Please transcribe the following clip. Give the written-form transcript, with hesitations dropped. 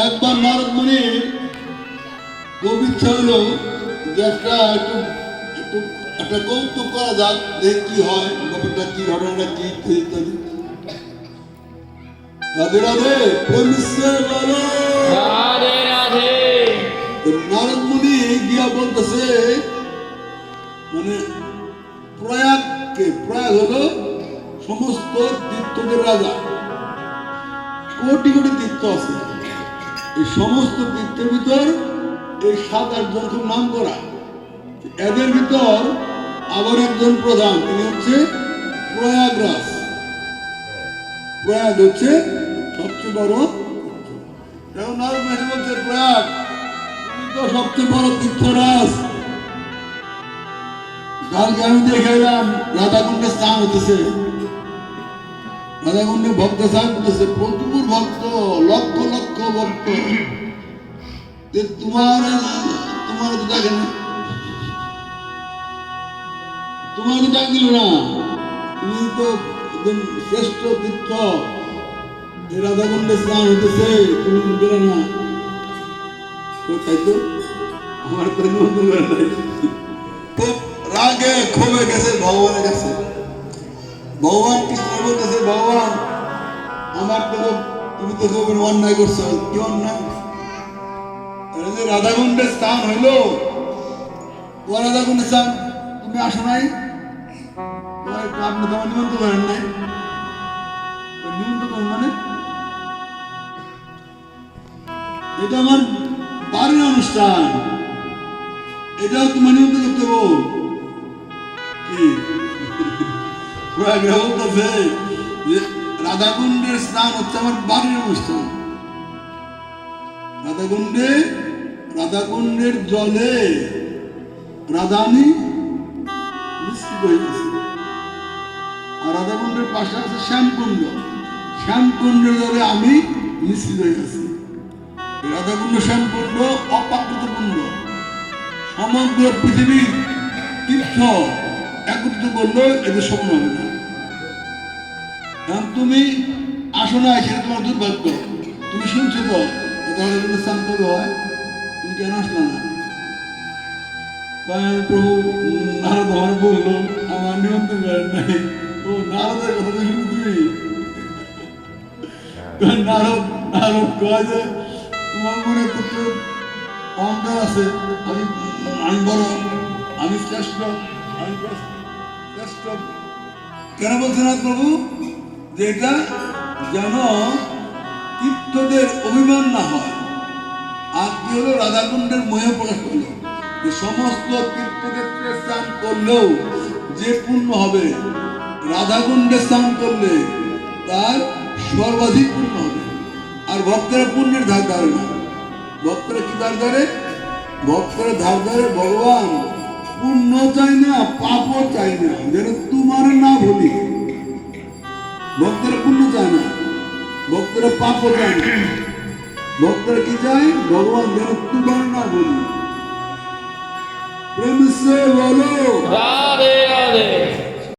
একবার নারদ মুনির খুব ইচ্ছা হলো যে একটা কৌতুক করা যাক, দেখ কি হয়, ব্যাপারটা কি, ঘটনাটা কি ইত্যাদি। রাধে রাধে, প্রেম সে বলো রাধে রাধে। নারদ মুনি গিয়া বলতেছে, মানে প্রয়াগ হলো সমস্ত তীর্থদের রাজা, কোটি কোটি তীর্থ আছে। এই সমস্ত তীর্থের ভিতর এই 7-8 জন খুব নাম করা, এদের ভিতর আবার একজন প্রধান, তিনি হচ্ছে প্রয়াগরাজ। প্রয়াগ হচ্ছে সবচেয়ে বড়। এখন নারদ মুনি বলছে, প্রয়াগ তুমি তো সবচেয়ে বড় তীর্থরাজ, কালকে আমি দেখে এলাম রাধাকুণ্ডে স্নান হতেছে, রাধাকুণ্ডে ভক্ত স্নান করতেছে, প্রচুর ভক্ত, লক্ষ লক্ষ ভক্ত। তোমার তো ডাকে না, তোমার তো ডাক দিল না, তুমি তো একদম শ্রেষ্ঠ তীর্থ, এই রাধাকুণ্ডে স্নান হতেছে, তুমি গেলে না। তাই তো আমার তো নিমন্ত্রণ করে নাই। খুব রাগে ক্ষোভে গেছে ভগবানের কাছে। ভগবান কৃষ্ণ বলতেছে, ভগবান আমার তো তুমি তো খুব অন্যায় করছো। কি অন্যায়? রাধাকুণ্ডের স্থান হইলো, ও রাধাকুণ্ডের স্থান তুমি আসো নাই, আপনি তোমার নিমন্ত্রণ করেন নাই। নিমন্ত্রণ মানে এটা আমার বাড়ির অনুষ্ঠান, এটাও তোমার নিমন্ত্রণ করতে হবো কি? বলতেছে যে রাধাকুণ্ডের স্নান হচ্ছে আমার বাড়ির অনুষ্ঠান। রাধাকুণ্ডের জলে রাধানি মিশ্রিত হয়ে গেছে, আর রাধাকুণ্ডের পাশে আছে শ্যামকুণ্ড, শ্যামকুণ্ডের জলে আমি মিশ্রিত হয়ে গেছি। রাধাকুণ্ড শ্যামকুণ্ড অপ্রাকৃত কুণ্ড, সমগ্র পৃথিবীর তীর্থ একত্রিত করলেও এদের স্বপ্ন হবে না। কারণ তুমি আসো না, সেটা তোমার দুর্ভাগ্য। তুমি শুনছো তো রাধাকুণ্ডে স্নান করবে হয়, তুমি কেন আসলে না? প্রভু নারদ আমার বললো আমার নিমন্ত্রণ করেন নাই। ও নারদের কথা তো শুনি তুমি? নারদ কয় যে তোমার মনে পুত্র অহংকার আছে, আমি বড়, আমি শ্রেষ্ঠ, আমি শ্রেষ্ঠ। কেন বলছেন না প্রভু? যে এটা যেন তীর্থদের অভিমান না হয়। আর কি হলো, রাধাকুণ্ডের মোহে প্রকাশ করলো যে সমস্ত তীর্থক্ষেত্রে স্নান করলেও যে পুণ্য হবে, রাধাকুণ্ডে স্নান করলে তার সর্বাধিক পুণ্য হবে। আর ভক্তেরা পুণ্যের ধার ধারে না, ভক্তরা কি ধার ধারে? ভক্তরা ধার ধারে ভগবান পুণ্য চাই না, পাপও চাই না, যেন তোমার না ভুলি। ভক্তরা পুণ্য চায় না, ভক্তরা পাপও চায় না, ভক্তরা কি চায়? ভগবান যেন তোমার না ভুলি। প্রেম সে বলো রাধে রাধে।